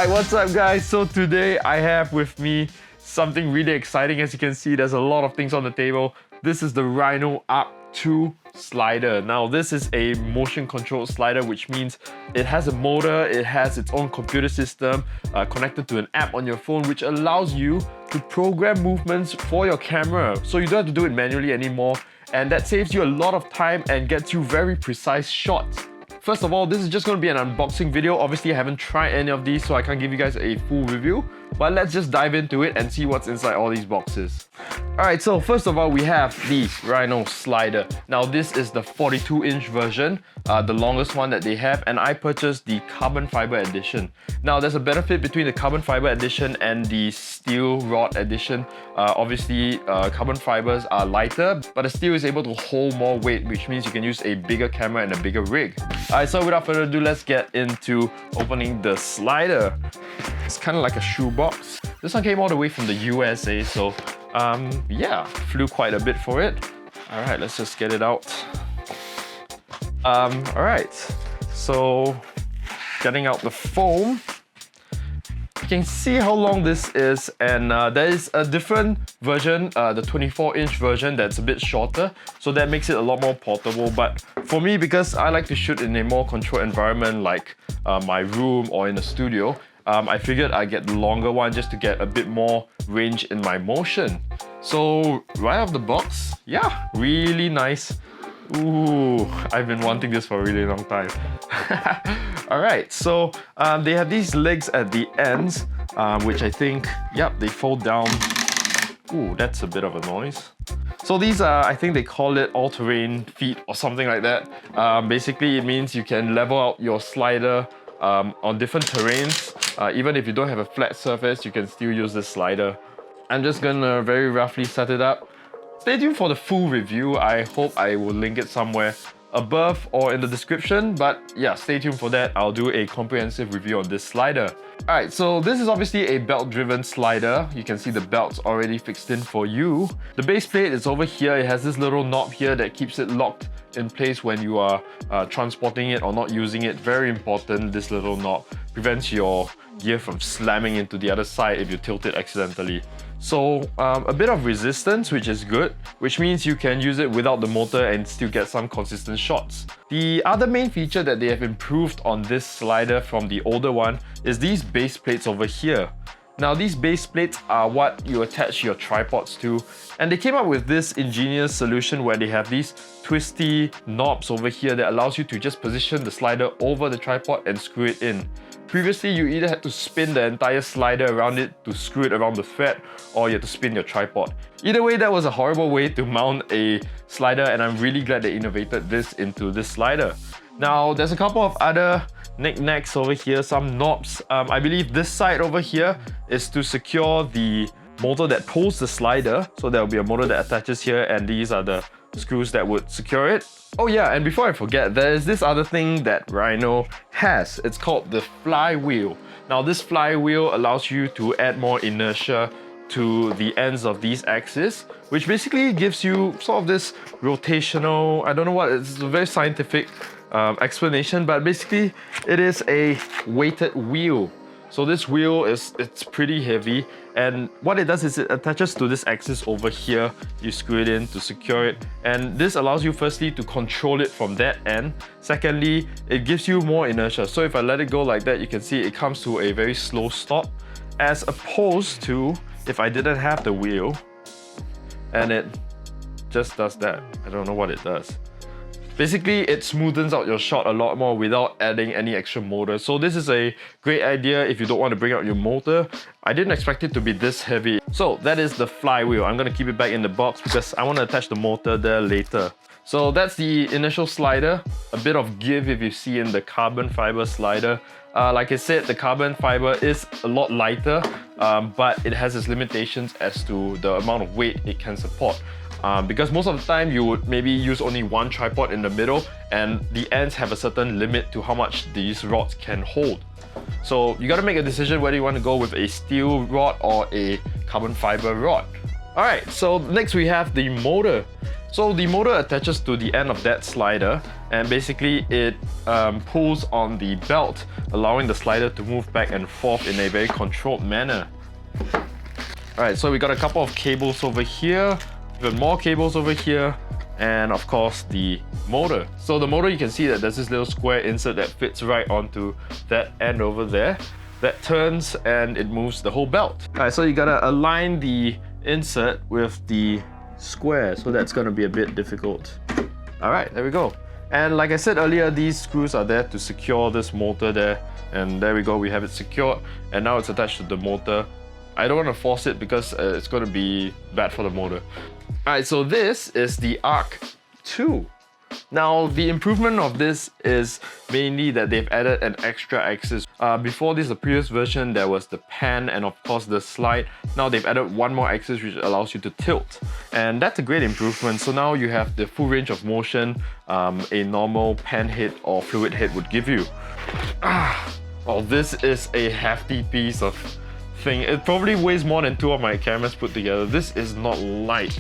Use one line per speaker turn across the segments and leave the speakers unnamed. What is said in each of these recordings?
Alright, what's up guys? So today I have with me something really exciting. As you can see, there's a lot of things on the table. This is the Rhino Arc II slider. Now this is a motion controlled slider, which means it has a motor, it has its own computer system connected to an app on your phone, which allows you to program movements for your camera. So you don't have to do it manually anymore, and that saves you a lot of time and gets you very precise shots. First of all, this is just going to be an unboxing video. Obviously, I haven't tried any of these, so I can't give you guys a full review. But let's just dive into it and see what's inside all these boxes. Alright, so first of all, we have the Rhino slider. Now, this is the 42-inch version, the longest one that they have, and I purchased the carbon fiber edition. Now, there's a benefit between the carbon fiber edition and the steel rod edition. Obviously, carbon fibers are lighter, but the steel is able to hold more weight, which means you can use a bigger camera and a bigger rig. Alright, so without further ado, let's get into opening the slider. It's kind of like a shoebox. This one came all the way from the USA, so yeah, flew quite a bit for it. Alright, let's just get it out. Alright, so getting out the foam. You can see how long this is, and there is a different version, the 24-inch version that's a bit shorter, so that makes it a lot more portable. But for me, because I like to shoot in a more controlled environment like my room or in a studio, I figured I'd get the longer one just to get a bit more range in my motion. So right out of the box, yeah, really nice. Ooh, I've been wanting this for a really long time. Alright, so they have these legs at the ends, which I think, yep, they fold down. Ooh, that's a bit of a noise. So these are, I think they call it all-terrain feet or something like that. Basically, it means you can level out your slider on different terrains. Even if you don't have a flat surface, you can still use this slider. I'm just gonna very roughly set it up. Stay tuned for the full review. I hope I will link it somewhere above or in the description, but yeah, stay tuned for that. I'll do a comprehensive review on this slider. Alright, so this is obviously a belt-driven slider. You can see the belt's already fixed in for you. The base plate is over here. It has this little knob here that keeps it locked in place when you are transporting it or not using it. Very important, this little knob prevents your gear from slamming into the other side if you tilt it accidentally. So a bit of resistance, which is good, which means you can use it without the motor and still get some consistent shots. The other main feature that they have improved on this slider from the older one is these base plates over here. Now these base plates are what you attach your tripods to, and they came up with this ingenious solution where they have these twisty knobs over here that allows you to just position the slider over the tripod and screw it in. Previously, you either had to spin the entire slider around it to screw it around the thread, or you had to spin your tripod. Either way, that was a horrible way to mount a slider, and I'm really glad they innovated this into this slider. Now, there's a couple of other knickknacks over here, some knobs. I believe this side over here is to secure the motor that pulls the slider. So there will be a motor that attaches here, and these are the screws that would secure it. Oh yeah, and before I forget, there is this other thing that Rhino has. It's called the flywheel. Now this flywheel allows you to add more inertia to the ends of these axes, which basically gives you sort of this rotational, I don't know what, it's a very scientific explanation, but basically it is a weighted wheel. So this wheel it's pretty heavy, and what it does is it attaches to this axis over here. You screw it in to secure it, and this allows you firstly to control it from that end. Secondly, it gives you more inertia. So if I let it go like that, you can see it comes to a very slow stop, as opposed to if I didn't have the wheel and it just does that. I don't know what it does. Basically, it smoothens out your shot a lot more without adding any extra motor. So this is a great idea if you don't want to bring out your motor. I didn't expect it to be this heavy. So that is the flywheel. I'm going to keep it back in the box because I want to attach the motor there later. So that's the initial slider. A bit of give if you see in the carbon fiber slider. Like I said, the carbon fiber is a lot lighter, but it has its limitations as to the amount of weight it can support. Because most of the time you would maybe use only one tripod in the middle, and the ends have a certain limit to how much these rods can hold. So you got to make a decision whether you want to go with a steel rod or a carbon fiber rod. Alright, so next we have the motor. So the motor attaches to the end of that slider, and basically it pulls on the belt, allowing the slider to move back and forth in a very controlled manner. Alright, so we got a couple of cables over here, even more cables over here, and of course the motor. So the motor, you can see that there's this little square insert that fits right onto that end over there. That turns and it moves the whole belt. Alright, so you gotta align the insert with the square, so that's gonna be a bit difficult. Alright, there we go. And like I said earlier, these screws are there to secure this motor there, and there we go, we have it secured, and now it's attached to the motor. I don't want to force it because it's going to be bad for the motor. Alright, so this is the Arc II. Now, the improvement of this is mainly that they've added an extra axis. Before this, the previous version, there was the pan and of course the slide. Now they've added one more axis which allows you to tilt. And that's a great improvement. So now you have the full range of motion a normal pan head or fluid head would give you. Oh, this is a hefty piece of thing. It probably weighs more than two of my cameras put together. This is not light.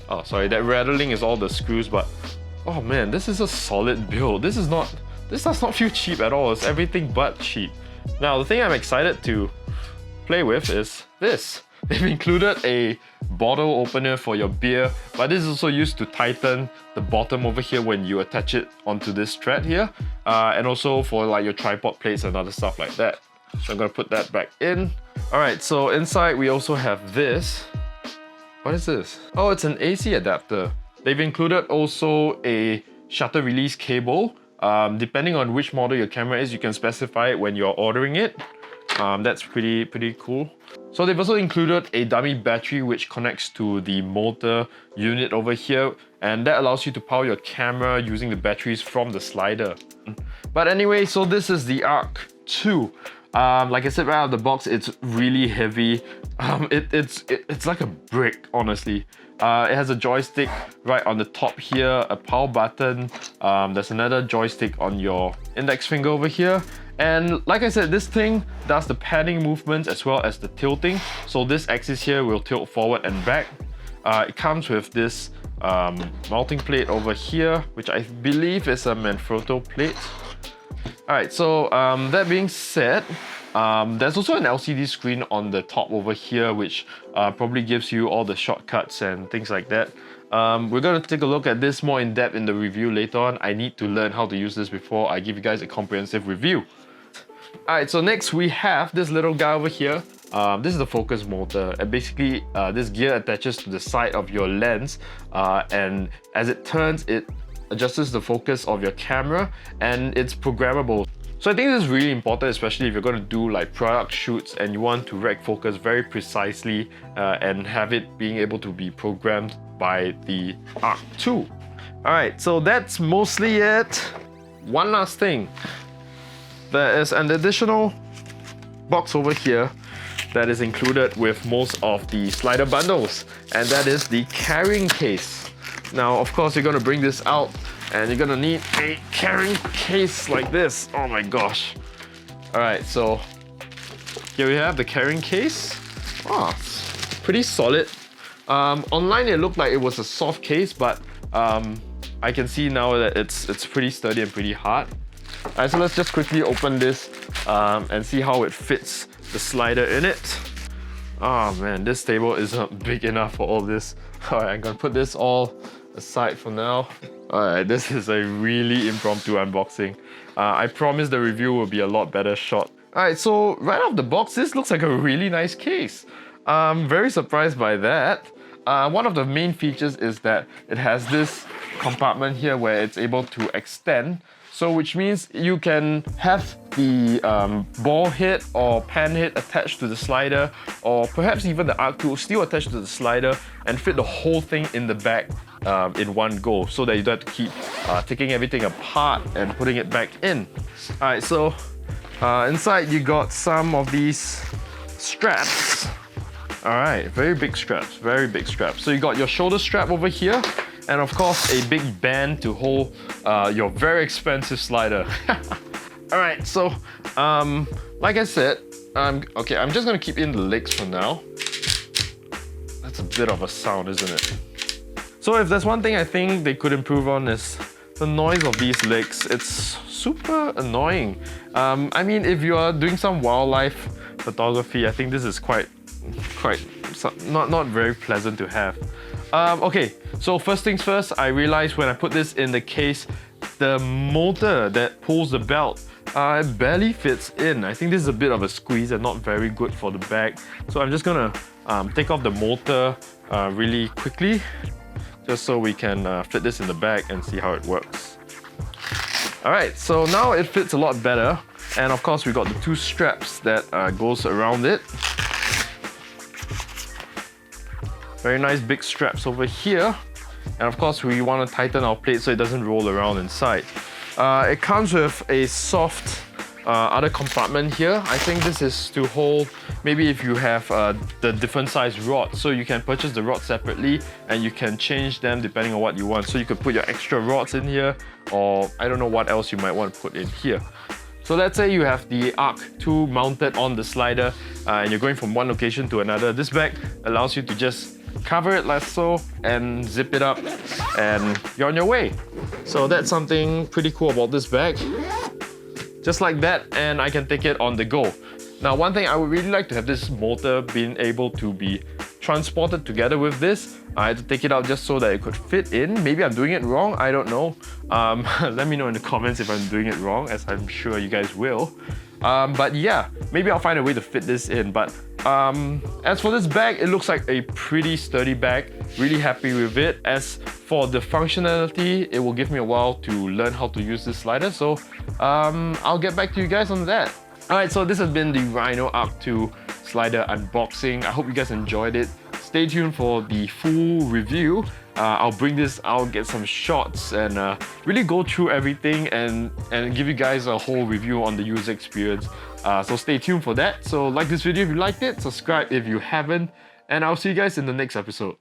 Oh, sorry, that rattling is all the screws, but oh man, this is a solid build. This does not feel cheap at all. It's everything but cheap. Now, the thing I'm excited to play with is this. They've included a bottle opener for your beer, but this is also used to tighten the bottom over here when you attach it onto this thread here, and also for like your tripod plates and other stuff like that. So I'm gonna put that back in. Alright, so inside we also have this. What is this? Oh, it's an AC adapter. They've included also a shutter release cable. Depending on which model your camera is, you can specify it when you're ordering it. That's pretty cool. So they've also included a dummy battery which connects to the motor unit over here, and that allows you to power your camera using the batteries from the slider. But anyway, so this is the Arc II. Like I said right out of the box, it's really heavy. It's like a brick, honestly. It has a joystick right on the top here, a power button. There's another joystick on your index finger over here. And like I said, this thing does the panning movements as well as the tilting. So this axis here will tilt forward and back. It comes with this mounting plate over here, which I believe is a Manfrotto plate. Alright, so that being said, there's also an LCD screen on the top over here, which probably gives you all the shortcuts and things like that. We're going to take a look at this more in depth in the review later on. I need to learn how to use this before I give you guys a comprehensive review. Alright, so next we have this little guy over here. This is the focus motor, and basically this gear attaches to the side of your lens, and as it turns, it adjusts the focus of your camera, and it's programmable. So I think this is really important, especially if you're going to do like product shoots and you want to rec focus very precisely and have it being able to be programmed by the Arc II. Alright, so that's mostly it. One last thing. There is an additional box over here that is included with most of the slider bundles, and that is the carrying case. Now, of course, you're going to bring this out and you're going to need a carrying case like this. Oh my gosh. Alright, so here we have the carrying case. Oh, it's pretty solid. Online it looked like it was a soft case, but I can see now that it's pretty sturdy and pretty hard. Alright, so let's just quickly open this and see how it fits the slider in it. Oh man, this table isn't big enough for all this. Alright, I'm gonna put this all aside for now. Alright, this is a really impromptu unboxing. I promise the review will be a lot better shot. Alright, so right off the box, this looks like a really nice case. I'm very surprised by that. One of the main features is that it has this compartment here where it's able to extend. So which means you can have the ball head or pan head attached to the slider, or perhaps even the Arc II still attached to the slider, and fit the whole thing in the bag in one go, so that you don't have to keep taking everything apart and putting it back in. Alright, so inside you got some of these straps. Alright, very big straps, very big straps. So you got your shoulder strap over here, and of course a big band to hold your very expensive slider. Alright, so like I said, okay, I'm just gonna keep in the legs for now. That's a bit of a sound, isn't it? So So if there's one thing I think they could improve on is the noise of these legs. It's super annoying. I mean, if you are doing some wildlife photography, I think this is quite not very pleasant to have. Okay, so first things first, I realized when I put this in the case, the motor that pulls the belt it barely fits in. I think this is a bit of a squeeze and not very good for the bag. So I'm just gonna take off the motor really quickly, just so we can fit this in the bag and see how it works. Alright, so now it fits a lot better. And of course we got the two straps that goes around it. Very nice big straps over here. And of course we want to tighten our plate so it doesn't roll around inside. It comes with a soft other compartment here. I think this is to hold, maybe if you have the different size rod, so you can purchase the rod separately and you can change them depending on what you want. So you could put your extra rods in here, or I don't know what else you might want to put in here. So let's say you have the Arc II mounted on the slider and you're going from one location to another. This bag allows you to just cover it like so and zip it up and you're on your way. So that's something pretty cool about this bag. Just like that, and I can take it on the go. Now, one thing I would really like to have this motor being able to be transported together with this. I had to take it out just so that it could fit in. Maybe I'm doing it wrong, I don't know. Let me know in the comments if I'm doing it wrong, as I'm sure you guys will. But yeah, maybe I'll find a way to fit this in. But as for this bag, it looks like a pretty sturdy bag. Really happy with it. As for the functionality, it will give me a while to learn how to use this slider. So I'll get back to you guys on that. Alright, so this has been the Rhino Arc II slider unboxing. I hope you guys enjoyed it. Stay tuned for the full review. I'll bring this out, get some shots, and really go through everything and give you guys a whole review on the user experience. So stay tuned for that. So like this video if you liked it, subscribe if you haven't, and I'll see you guys in the next episode.